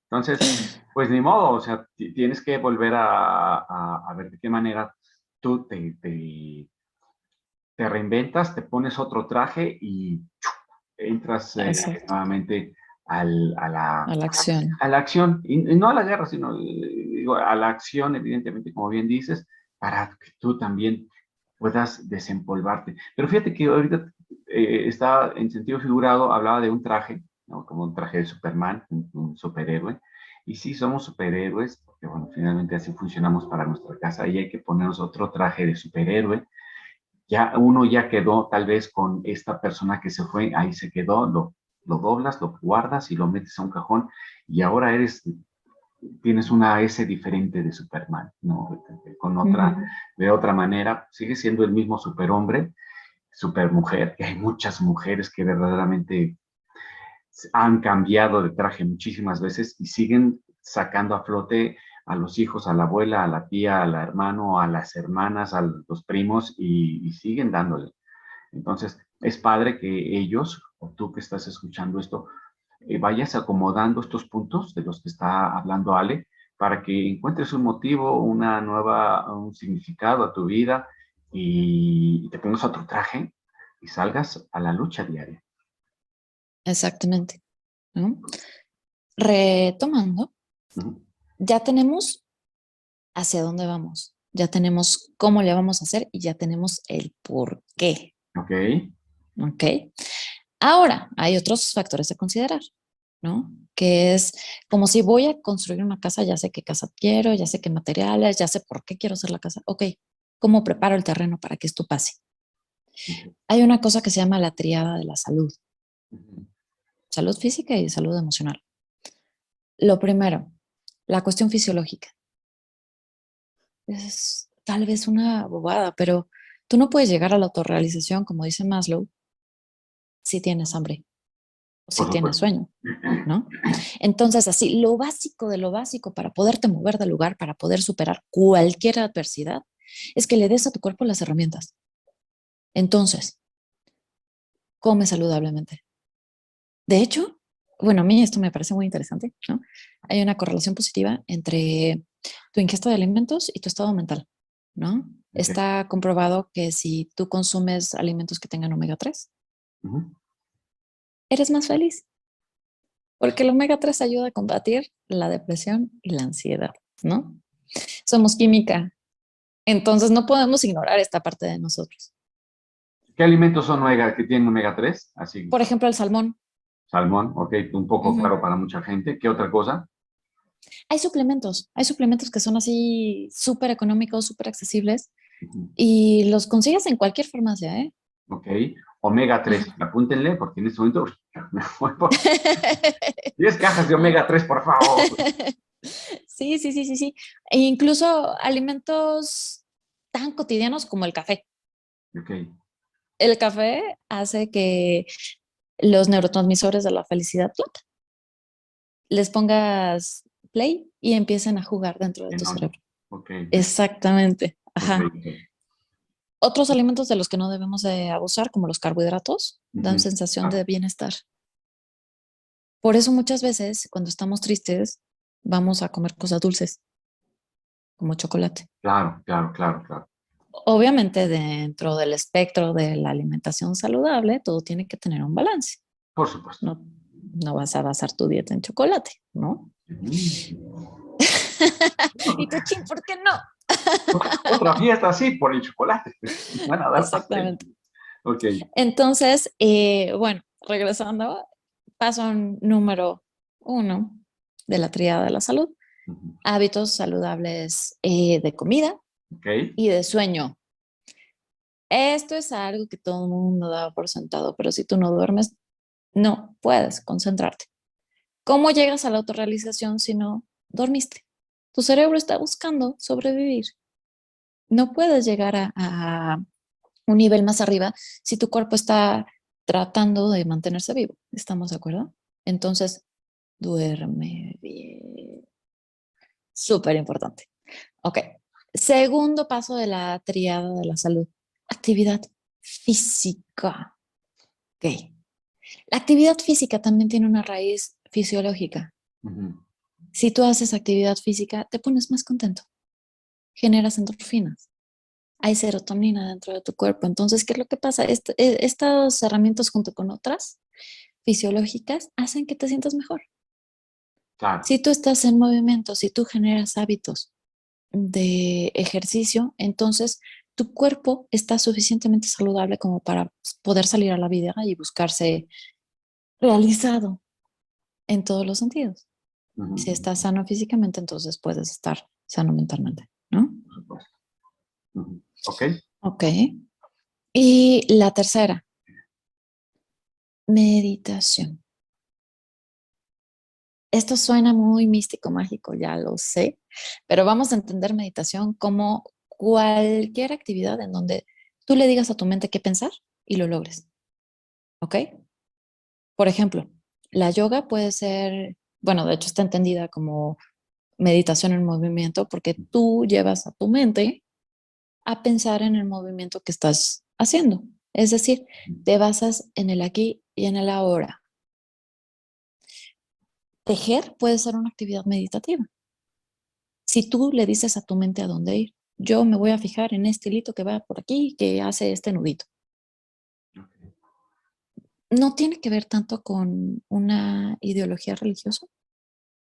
S2: Entonces, pues ni modo, o sea, tienes que volver a ver de qué manera tú te reinventas, te pones otro traje y entras
S1: Exacto,
S2: nuevamente
S1: a la acción.
S2: a la acción, y no a la guerra, sino digo, a la acción, evidentemente, como bien dices, para que tú también puedas desempolvarte. Pero fíjate que ahorita está en sentido figurado, hablaba de un traje, ¿no? Como un traje de Superman, un superhéroe. Y sí, somos superhéroes, porque bueno, finalmente así funcionamos para nuestra casa y hay que ponernos otro traje de superhéroe. Ya uno ya quedó tal vez con esta persona que se fue, ahí se quedó, lo doblas, lo guardas y lo metes a un cajón y ahora tienes una S diferente de Superman, ¿no? Con otra,
S1: Ujú.
S2: de otra manera, sigue siendo el mismo superhombre, supermujer, que hay muchas mujeres que verdaderamente han cambiado de traje muchísimas veces y siguen sacando a flote a los hijos, a la abuela, a la tía, al hermano, a las hermanas, a los primos y siguen dándole. Entonces, es padre que ellos, o tú que estás escuchando esto, vayas acomodando estos puntos de los que está hablando Ale, para que encuentres un motivo, un significado a tu vida y te pongas otro traje y salgas a la lucha diaria.
S1: Exactamente, ¿no? Retomando,
S2: Ujú.
S1: ya tenemos hacia dónde vamos, ya tenemos cómo le vamos a hacer y ya tenemos el por qué,
S2: Ok.
S1: ¿ok? Ahora, hay otros factores a considerar, ¿no? Que es como si voy a construir una casa, ya sé qué casa quiero, ya sé qué materiales, ya sé por qué quiero hacer la casa. Ok, ¿cómo preparo el terreno para que esto pase?
S2: Ok.
S1: Hay una cosa que se llama la triada de la salud,
S2: Ujú.
S1: salud física y salud emocional. Lo primero, la cuestión fisiológica. Es tal vez una bobada, pero tú no puedes llegar a la autorrealización, como dice Maslow, si tienes hambre o si
S2: Por
S1: tienes
S2: supuesto.
S1: sueño, ¿no? Entonces, así, lo básico de lo básico para poderte mover del lugar, para poder superar cualquier adversidad, es que le des a tu cuerpo las herramientas. Entonces, come saludablemente. De hecho, bueno, a mí esto me parece muy interesante, ¿no? Hay una correlación positiva entre tu ingesta de alimentos y tu estado mental, ¿no?
S2: Ok.
S1: Está comprobado que si tú consumes alimentos que tengan omega 3,
S2: Ujú.
S1: eres más feliz, porque el omega 3 ayuda a combatir la depresión y la ansiedad, ¿no? Somos química, entonces no podemos ignorar esta parte de nosotros.
S2: ¿Qué alimentos son que tienen omega 3? Así,
S1: Por ejemplo, el salmón.
S2: salmón, ok, un poco
S1: Ujú.
S2: claro para mucha gente. ¿Qué otra cosa?
S1: Hay suplementos que son así súper económicos, súper accesibles
S2: Ujú.
S1: y los consigues en cualquier farmacia, ¿eh?
S2: Ok, omega 3,
S1: Ajá.
S2: apúntenle porque en este momento me voy por 10 cajas de omega 3, por favor.
S1: Sí, sí, sí, sí, sí. E incluso alimentos tan cotidianos como el café.
S2: Ok,
S1: El café hace que los neurotransmisores de la felicidad les pongas play y empiecen a jugar dentro de tu
S2: en on.
S1: cerebro.
S2: Ok,
S1: Exactamente.
S2: ok,
S1: Ajá.
S2: ok.
S1: Otros alimentos de los que no debemos de abusar, como los carbohidratos, dan
S2: Ujú.
S1: sensación
S2: Ah,
S1: de bienestar. Por eso muchas veces cuando estamos tristes vamos a comer cosas dulces, como chocolate.
S2: claro, claro, claro, claro.
S1: Obviamente dentro del espectro de la alimentación saludable, todo tiene que tener un balance.
S2: Por supuesto.
S1: No, no vas a basar tu dieta en chocolate, ¿no?
S2: Mm.
S1: Y tú, chin, ¿por qué no?
S2: Otra fiesta así por el chocolate. Van a dar pastel.
S1: Exactamente.
S2: Ok.
S1: Entonces, bueno, regresando, paso número uno de la tríada de la salud,
S2: Ujú.
S1: hábitos saludables de comida
S2: Ok.
S1: y de sueño. Esto es algo que todo el mundo da por sentado, pero si tú no duermes, no puedes concentrarte. ¿Cómo llegas a la autorrealización si no dormiste? Tu cerebro está buscando sobrevivir. No puedes llegar a un nivel más arriba si tu cuerpo está tratando de mantenerse vivo. ¿Estamos de acuerdo? Entonces, duerme bien. Súper importante. Ok. Segundo paso de la triada de la salud. Actividad física. Ok. La actividad física también tiene una raíz fisiológica.
S2: Ujú.
S1: Si tú haces actividad física, te pones más contento, generas endorfinas, hay serotonina dentro de tu cuerpo. Entonces, ¿qué es lo que pasa? Estas herramientas junto con otras fisiológicas hacen que te sientas mejor.
S2: Claro.
S1: Si tú estás en movimiento, si tú generas hábitos de ejercicio, entonces tu cuerpo está suficientemente saludable como para poder salir a la vida y buscarse realizado en todos los sentidos. Si
S2: Ujú,
S1: estás sano físicamente, entonces puedes estar sano mentalmente, ¿no?
S2: por supuesto. Ujú. Ok.
S1: Ok. Y la tercera, meditación. Esto suena muy místico, mágico, ya lo sé, pero vamos a entender meditación como cualquier actividad en donde tú le digas a tu mente qué pensar y lo logres, ¿ok? Por ejemplo, la yoga puede ser, bueno, de hecho está entendida como meditación en movimiento porque tú llevas a tu mente a pensar en el movimiento que estás haciendo. Es decir, te basas en el aquí y en el ahora. Tejer puede ser una actividad meditativa. Si tú le dices a tu mente a dónde ir, yo me voy a fijar en este hilito que va por aquí, que hace este nudito. No tiene que ver tanto con una ideología religiosa,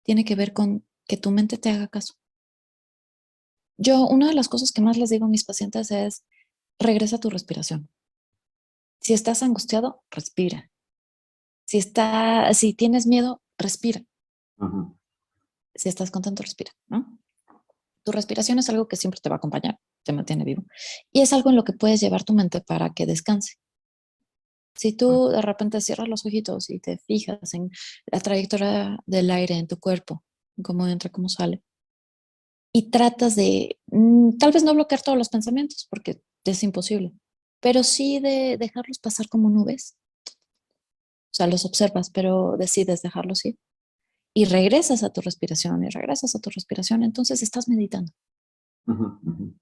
S1: tiene que ver con que tu mente te haga caso. Yo, una de las cosas que más les digo a mis pacientes es, regresa a tu respiración. Si estás angustiado, respira. Si tienes miedo, respira.
S2: Ujú.
S1: Si estás contento, respira, ¿no? Tu respiración es algo que siempre te va a acompañar, te mantiene vivo. Y es algo en lo que puedes llevar tu mente para que descanse. Si tú de repente cierras los ojitos y te fijas en la trayectoria del aire en tu cuerpo, cómo entra, cómo sale, y tratas de, tal vez no bloquear todos los pensamientos, porque es imposible, pero sí de dejarlos pasar como nubes. O sea, los observas, pero decides dejarlos ir. Y regresas a tu respiración y regresas a tu respiración, entonces estás meditando.
S2: Ujú, ujú.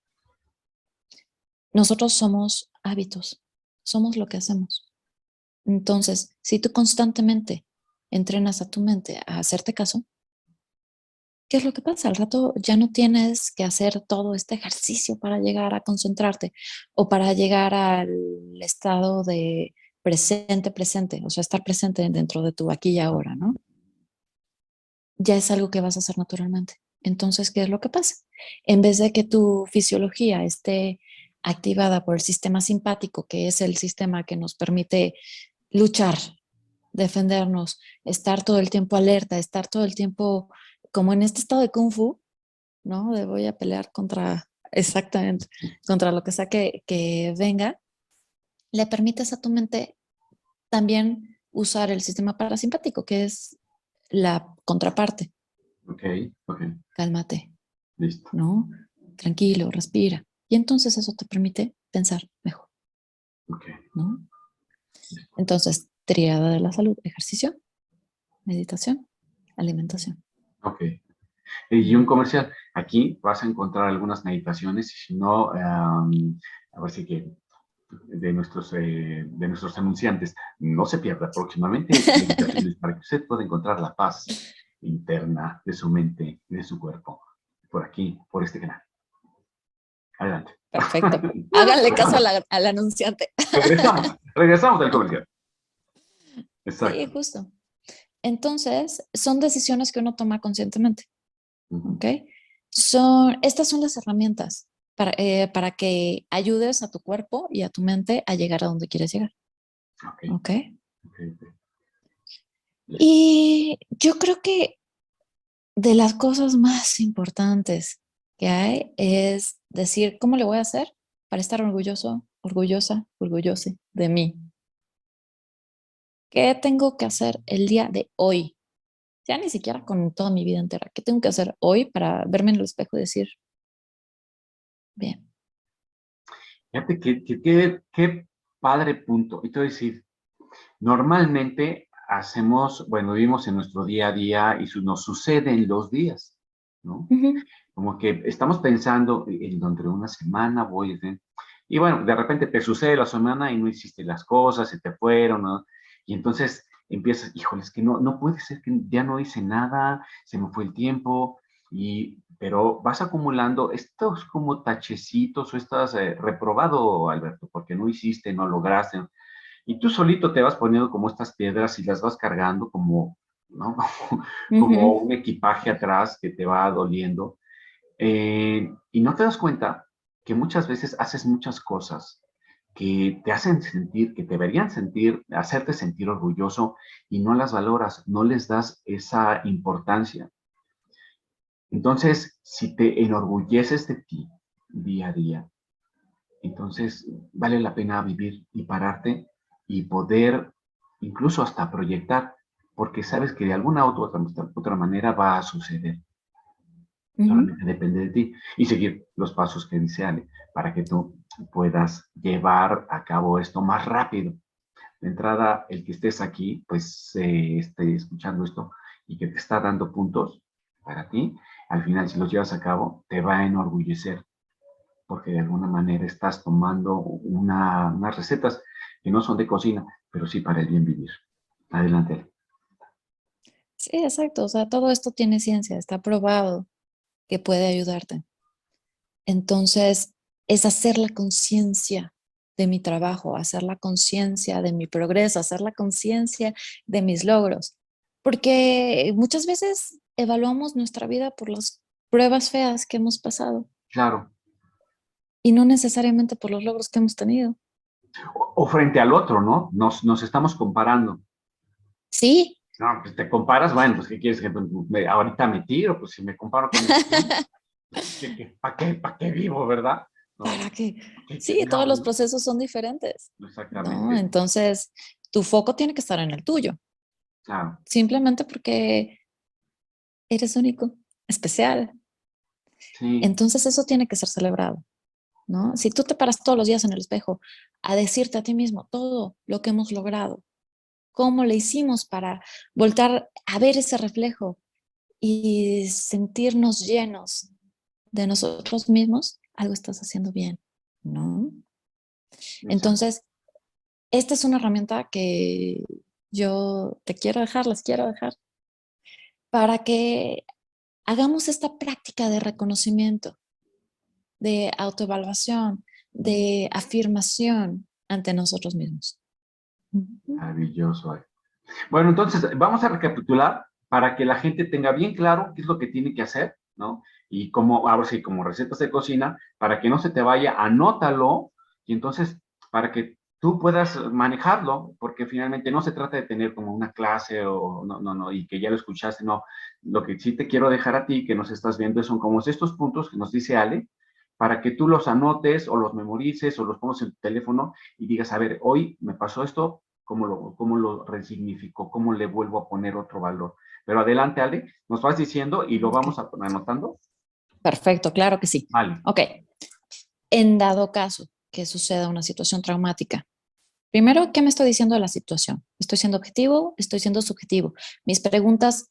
S1: Nosotros somos hábitos, somos lo que hacemos. Entonces, si tú constantemente entrenas a tu mente a hacerte caso, ¿qué es lo que pasa? Al rato ya no tienes que hacer todo este ejercicio para llegar a concentrarte o para llegar al estado de presente, o sea, estar presente dentro de tu aquí y ahora, ¿no? Ya es algo que vas a hacer naturalmente. Entonces, ¿qué es lo que pasa? En vez de que tu fisiología esté activada por el sistema simpático, que es el sistema que nos permite luchar, defendernos, estar todo el tiempo alerta, estar todo el tiempo como en este estado de kung fu, ¿no? De voy a pelear contra, exactamente, contra lo que sea que venga, le permites a tu mente también usar el sistema parasimpático, que es la contraparte.
S2: Ok, ok,
S1: Cálmate,
S2: listo.
S1: ¿no? Tranquilo, respira. Y entonces eso te permite pensar mejor,
S2: Ok,
S1: ¿no?
S2: listo.
S1: Entonces, tríada de la salud, ejercicio, meditación, alimentación.
S2: Ok. Y un comercial. Aquí vas a encontrar algunas meditaciones, y si no, a ver si que de nuestros anunciantes, no se pierda próximamente meditaciones para que usted pueda encontrar la paz interna de su mente y de su cuerpo. Por aquí, por este canal. Adelante.
S1: Perfecto. Háganle caso a al anunciante.
S2: Regresamos del comercial.
S1: Sí,
S2: Exacto.
S1: justo. Entonces, son decisiones que uno toma conscientemente,
S2: Ujú.
S1: ¿ok? Estas son las herramientas para que ayudes a tu cuerpo y a tu mente a llegar a donde quieres llegar,
S2: Ok,
S1: ¿ok?
S2: ok, ok. Listo.
S1: Y yo creo que de las cosas más importantes que hay es decir, ¿cómo le voy a hacer para estar orgulloso, orgullosa, orgullose de mí? ¿Qué tengo que hacer el día de hoy? Ya ni siquiera con toda mi vida entera. ¿Qué tengo que hacer hoy para verme en el espejo y decir, bien?
S2: Fíjate qué padre punto. Y te voy a decir, normalmente hacemos, bueno, vivimos en nuestro día a día y nos sucede en los días, ¿no?
S1: Ujú.
S2: Como que estamos pensando en dentro de una semana voy, y bueno, de repente te sucede la semana y no hiciste las cosas, se te fueron, ¿no? Y entonces empiezas, híjole, es que no puede ser que ya no hice nada, se me fue el tiempo, pero vas acumulando estos como tachecitos o estás reprobado, Alberto, porque no hiciste, no lograste, y tú solito te vas poniendo como estas piedras y las vas cargando como, ¿no? Como
S1: Ujú.
S2: un equipaje atrás que te va doliendo. Y no te das cuenta que muchas veces haces muchas cosas que te hacen sentir, que te deberían sentir, hacerte sentir orgulloso y no las valoras, no les das esa importancia. Entonces, si te enorgulleces de ti día a día, entonces vale la pena vivir y pararte y poder incluso hasta proyectar, porque sabes que de alguna u otra manera va a suceder.
S1: Ujú.
S2: Solamente depende de ti y seguir los pasos que dice Ale para que tú puedas llevar a cabo esto más rápido. De entrada, el que estés aquí, pues esté escuchando esto y que te está dando puntos para ti, al final si los llevas a cabo, te va a enorgullecer porque de alguna manera estás tomando unas recetas que no son de cocina, pero sí para el bien vivir. Adelante.
S1: Sí, exacto. O sea, todo esto tiene ciencia, está probado que puede ayudarte. Entonces, es hacer la conciencia de mi trabajo, hacer la conciencia de mi progreso, hacer la conciencia de mis logros. Porque muchas veces evaluamos nuestra vida por las pruebas feas que hemos pasado
S2: Claro.
S1: y no necesariamente por los logros que hemos tenido.
S2: O frente al otro, ¿no? Nos estamos comparando.
S1: Sí.
S2: No, pues te comparas, bueno, pues ¿qué quieres? Que ahorita me tiro, pues si me comparo con el vecino, pues, ¿para qué vivo, verdad? No,
S1: ¿Para qué?
S2: qué
S1: Sí, todos
S2: diablos,
S1: los
S2: ¿no?
S1: procesos son diferentes, ¿no?
S2: Exactamente,
S1: Entonces, tu foco tiene que estar en el tuyo,
S2: claro,
S1: simplemente porque eres único, especial.
S2: sí,
S1: Entonces, eso tiene que ser celebrado, ¿no? Si tú te paras todos los días en el espejo a decirte a ti mismo todo lo que hemos logrado, cómo le hicimos para voltar a ver ese reflejo y sentirnos llenos de nosotros mismos, algo estás haciendo bien, ¿no?
S2: exacto.
S1: Entonces, esta es una herramienta que yo te quiero dejar, les quiero dejar, para que hagamos esta práctica de reconocimiento, de autoevaluación, de afirmación ante nosotros mismos. Ujú.
S2: Maravilloso. Bueno, entonces vamos a recapitular para que la gente tenga bien claro qué es lo que tiene que hacer, ¿no? Y como, ahora sí, como recetas de cocina, para que no se te vaya, anótalo y entonces para que tú puedas manejarlo, porque finalmente no se trata de tener como una clase o no, y que ya lo escuchaste, no. Lo que sí te quiero dejar a ti, que nos estás viendo, son como estos puntos que nos dice Ale, para que tú los anotes o los memorices o los pongas en tu teléfono y digas, a ver, hoy me pasó esto, cómo lo resignifico, cómo le vuelvo a poner otro valor. Pero adelante, Ale, nos vas diciendo y lo
S1: Ok.
S2: vamos anotando.
S1: Perfecto, claro que sí.
S2: Vale.
S1: Ok, en dado caso que suceda una situación traumática, primero, ¿qué me estoy diciendo de la situación? ¿Estoy siendo objetivo? ¿Estoy siendo subjetivo? Mis preguntas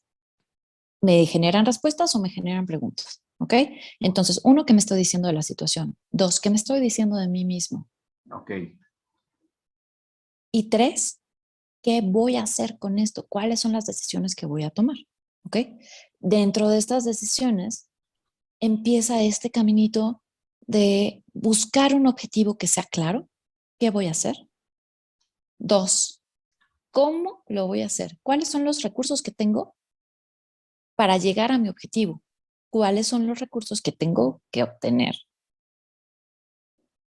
S1: me generan respuestas o me generan preguntas. ¿Ok? Entonces, uno, ¿qué me estoy diciendo de la situación? Dos, ¿qué me estoy diciendo de mí mismo?
S2: Ok.
S1: Y tres, ¿qué voy a hacer con esto? ¿Cuáles son las decisiones que voy a tomar? ¿Ok? Dentro de estas decisiones empieza este caminito de buscar un objetivo que sea claro. ¿Qué voy a hacer? Dos, ¿cómo lo voy a hacer? ¿Cuáles son los recursos que tengo para llegar a mi objetivo? ¿Cuáles son los recursos que tengo que obtener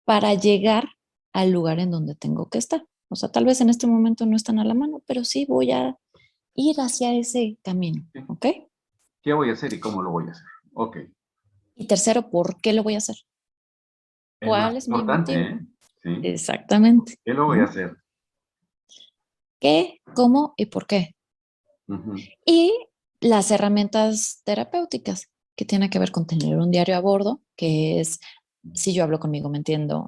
S1: para llegar al lugar en donde tengo que estar? O sea, tal vez en este momento no están a la mano, pero sí voy a ir hacia ese camino, ¿ok?
S2: ¿Qué voy a hacer y cómo lo voy a hacer? Ok.
S1: Y tercero, ¿por qué lo voy a hacer?
S2: El más
S1: ¿Cuál es mi
S2: importante,
S1: motivo?
S2: ¿eh? Sí.
S1: Exactamente.
S2: ¿Qué lo voy a
S1: ¿No?
S2: hacer?
S1: ¿Qué, cómo y por qué?
S2: Ujú.
S1: Y las herramientas terapéuticas que tienen que ver con tener un diario a bordo, que es, si yo hablo conmigo, me entiendo,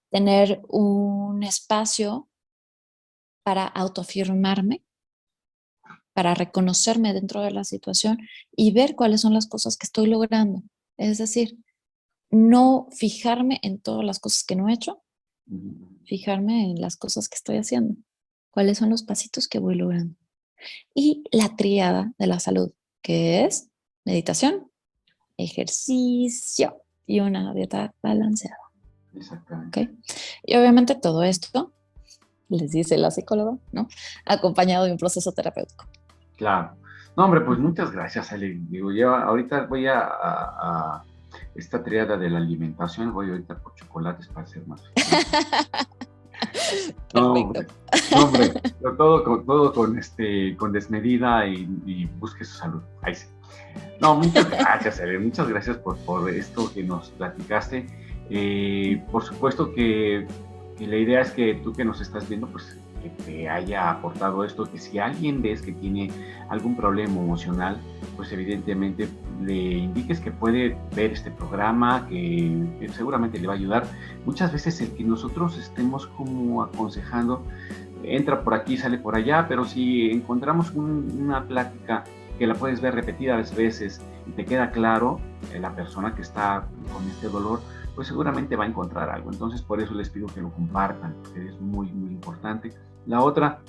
S1: tener un espacio para autoafirmarme, para reconocerme dentro de la situación y ver cuáles son las cosas que estoy logrando. Es decir, no fijarme en todas las cosas que no he hecho,
S2: Ujú.
S1: fijarme en las cosas que estoy haciendo. cuáles son los pasitos que voy logrando. Y la tríada de la salud, que es meditación, ejercicio y una dieta balanceada.
S2: Exactamente.
S1: ¿Ok? Y obviamente todo esto, les dice la psicóloga, ¿no? Acompañado de un proceso terapéutico.
S2: Claro. No, hombre, pues muchas gracias, Ale. Digo, yo ahorita voy a esta triada de la alimentación, voy ahorita por chocolates para ser más feliz. No,
S1: Perfecto.
S2: hombre, no, hombre, pero todo con desmedida y busque su salud. Ahí sí. No, muchas gracias, Ale, muchas gracias por esto que nos platicaste. Por supuesto que la idea es que tú que nos estás viendo, pues que te haya aportado esto, que si alguien ves que tiene algún problema emocional, pues evidentemente le indiques que puede ver este programa, que seguramente le va a ayudar. Muchas veces el que nosotros estemos como aconsejando, entra por aquí, sale por allá, pero si encontramos una plática que la puedes ver repetidas veces y te queda claro, la persona que está con este dolor, pues seguramente va a encontrar algo. Entonces, por eso les pido que lo compartan, porque es muy, muy importante. La otra,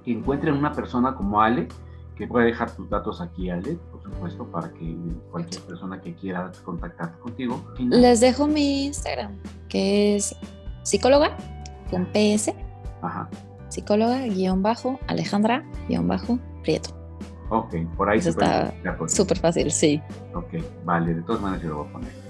S2: que encuentren una persona como Ale, que puede dejar tus datos aquí, Ale, por supuesto, para que cualquier persona que quiera contactarte contigo.
S1: Les dejo mi Instagram, que es psicóloga con PS,
S2: Ajá.
S1: psicóloga Alejandra Prieto.
S2: Ok, por ahí
S1: eso
S2: se puede
S1: está súper fácil, sí.
S2: Ok, vale, de todas maneras yo lo voy a poner.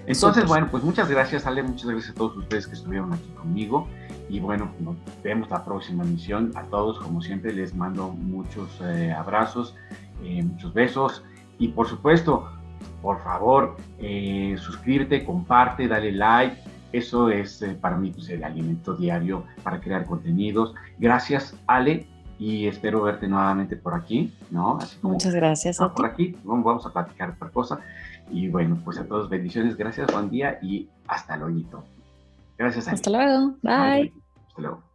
S2: Entonces,
S1: Súper.
S2: bueno, pues muchas gracias, Ale, muchas gracias a todos ustedes que estuvieron aquí conmigo. Y bueno, nos vemos la próxima emisión. A todos, como siempre, les mando muchos abrazos, muchos besos. Y por supuesto, por favor, suscríbete, comparte, dale like. Eso es para mí pues, el alimento diario para crear contenidos. Gracias, Ale, y espero verte nuevamente por aquí, ¿no? Así como
S1: muchas gracias a ti.
S2: Por aquí, vamos a platicar otra cosa. Y bueno, pues a todos bendiciones, gracias, buen día y hasta luego. Gracias, Ale.
S1: Hasta luego, bye.
S2: Hasta luego.